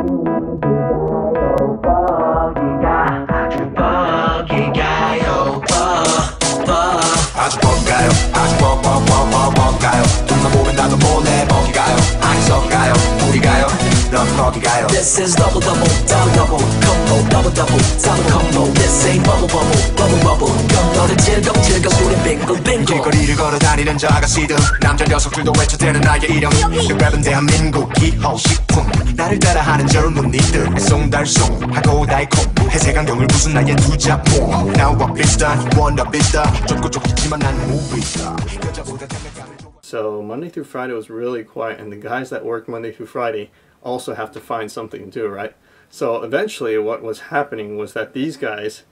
아주 뭔가요? 아주 뭔가요? 돈만 보면 나도 몰래 먹이가요? 아니선가요? 우리가요? 넌 거기가요? This is double double double double combo double double double combo This ain't bubble bubble bubble bubble 넌 너를 질겅질겅 우린 빙글 빙글 길거리를 걸어다니는 저 아가씨들 남자 녀석들도 외쳐대는 나의 이름 그 랩은 대한민국 기호식품 나를 따라하는 젊은이들 송달송하고 달콤 해색안경을 부순 나의 두 자몽 나와 비슷한 원나 비슷한 좁고 좁지만 난 무비다 여자보다 장난감을 So Monday through Friday was really quiet, and the guys that work Monday through Friday also have to find something to do, right? So eventually what was happening was that these guys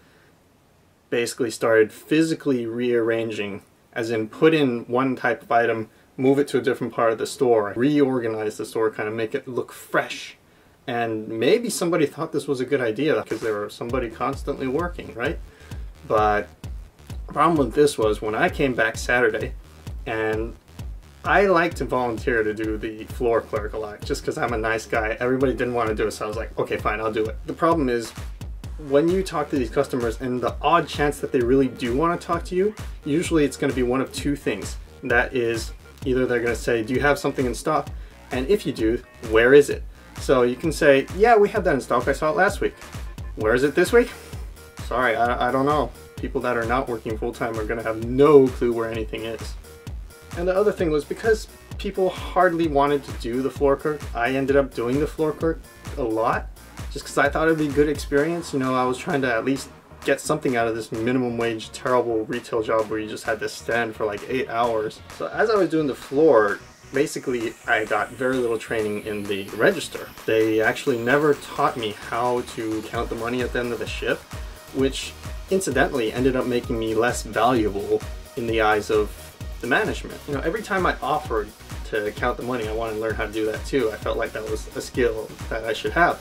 basically started physically rearranging, as in put in one type of item, move it to a different part of the store, reorganize the store, kind of make it look fresh. And maybe somebody thought this was a good idea because there was somebody constantly working, right? But the problem with this was when I came back Saturday, and I like to volunteer to do the floor clerk a lot just because I'm a nice guy. Everybody didn't want to do it, so I was like, okay, fine, I'll do it. The problem is when you talk to these customers and the odd chance that they really do want to talk to you, usually it's going to be one of two things. That is, either they're going to say, do you have something in stock? And if you do, where is it? So you can say, yeah, we have that in stock. I saw it last week. Where is it this week? Sorry, I don't know. People that are not working full-time are going to have no clue where anything is. And the other thing was because people hardly wanted to do the floor clerk, I ended up doing the floor clerk a lot just because I thought it'd be a good experience. You know, I was trying to at least get something out of this minimum wage, terrible retail job where you just had to stand for like 8 hours. So as I was doing the floor, basically I got very little training in the register. They actually never taught me how to count the money at the end of the shift, which incidentally ended up making me less valuable in the eyes of the management. You know, every time I offered to count the money, I wanted to learn how to do that too. I felt like that was a skill that I should have.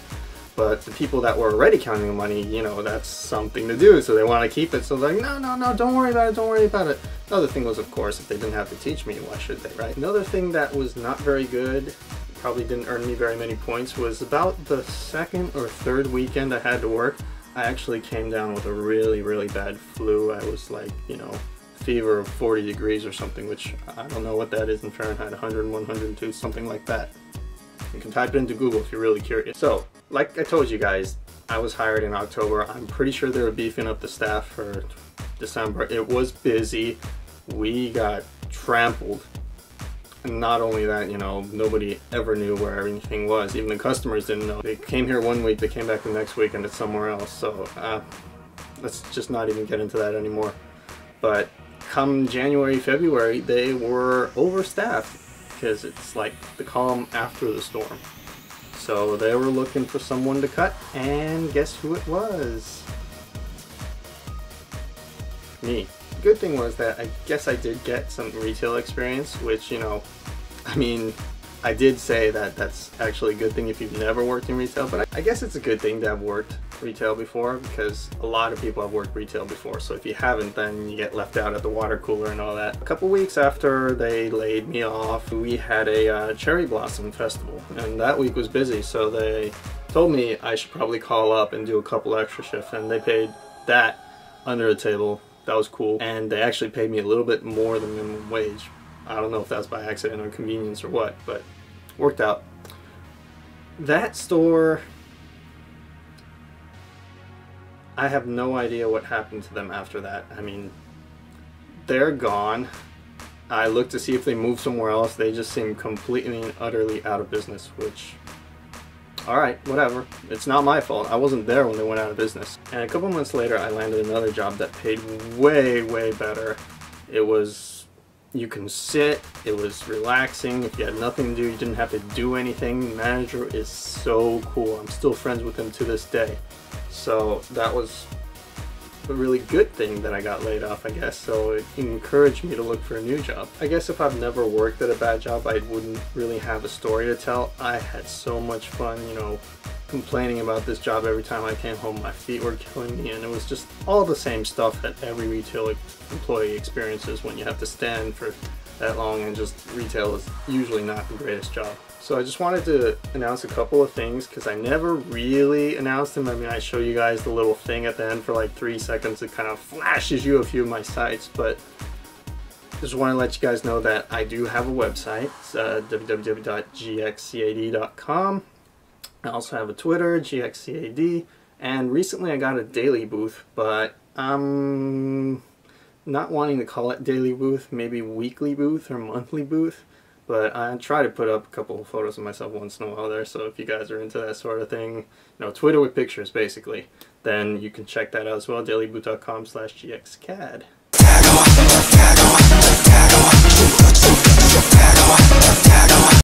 But the people that were already counting the money, you know, that's something to do, so they want to keep it. So they're like, no, don't worry about it, don't worry about it. The other thing was, of course, if they didn't have to teach me, why should they, right? Another thing that was not very good, probably didn't earn me very many points, was about the second or third weekend I had to work, I actually came down with a really, really bad flu. I was like, you know, fever of 40 degrees or something, which I don't know what that is in Fahrenheit, 101, 102, something like that. You can type it into Google if you're really curious. So, like I told you guys, I was hired in October. I'm pretty sure they were beefing up the staff for December. It was busy. We got trampled. And not only that, you know, nobody ever knew where everything was. Even the customers didn't know. They came here one week, they came back the next week, and it's somewhere else. So, let's just not even get into that anymore. But come January, February, they were overstaffed because it's like the calm after the storm. So they were looking for someone to cut, and guess who it was? Me. The good thing was that I guess I did get some retail experience, which, you know, I mean, I did say that that's actually a good thing if you've never worked in retail, but I guess it's a good thing to have worked retail before because a lot of people have worked retail before. So if you haven't, then you get left out at the water cooler and all that. A couple weeks after they laid me off, we had a cherry blossom festival, and that week was busy. So they told me I should probably call up and do a couple extra shifts, and they paid that under the table. That was cool, and they actually paid me a little bit more than minimum wage. I don't know if that's by accident or convenience or what, but worked out. That store, I have no idea what happened to them after that. I mean, they're gone. I looked to see if they moved somewhere else. They just seem completely and utterly out of business, which, alright, whatever. It's not my fault. I wasn't there when they went out of business. And a couple months later, I landed another job that paid way, way better. It was, you can sit, it was relaxing. If you had nothing to do, you didn't have to do anything. The manager is so cool. I'm still friends with him to this day. So that was a really good thing that I got laid off, I guess. So it encouraged me to look for a new job. I guess if I've never worked at a bad job, I wouldn't really have a story to tell. I had so much fun, you know, complaining about this job every time I came home. My feet were killing me, and it was just all the same stuff that every retail employee experiences when you have to stand for that long, and just retail is usually not the greatest job. So I just wanted to announce a couple of things because I never really announced them. I mean, I show you guys the little thing at the end for like 3 seconds. It kind of flashes you a few of my sites, but just want to let you guys know that I do have a website. It's www.gxcad.com. I also have a Twitter, gxcad, and recently I got a daily booth, but I'm not wanting to call it daily booth, maybe weekly booth or monthly booth, but I try to put up a couple of photos of myself once in a while there, so if you guys are into that sort of thing, you know, Twitter with pictures basically, then you can check that out as well, dailybooth.com/gxcad.